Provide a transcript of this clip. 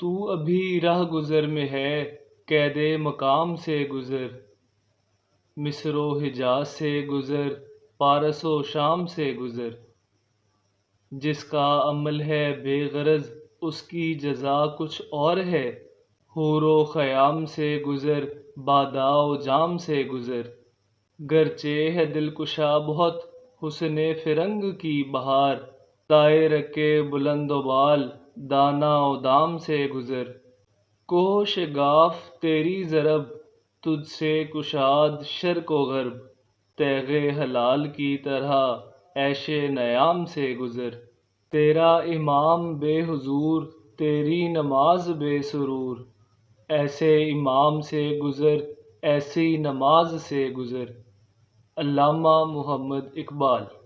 تو ابھی راہ گزر میں ہے، قید مقام سے گزر، مصر و حجاز سے گزر، پارس و شام سے گزر۔ جس کا عمل ہے بے غرض اس کی جزا کچھ اور ہے، حور و خیام سے گزر، باداء و جام سے گزر۔ گرچہ ہے دلکشا بہت حسن فرنگ کی بہار، طائر کے بلند و بال دانا و دام سے گزر۔ کوہ شگاف تیری ضرب تجھ سے کشاد شرق و غرب، تیغ حلال کی طرح عیش نیام سے گزر۔ تیرا امام بے حضور تیری نماز بے سرور، ایسے امام سے گزر ایسی نماز سے گزر۔ علامہ محمد اقبال۔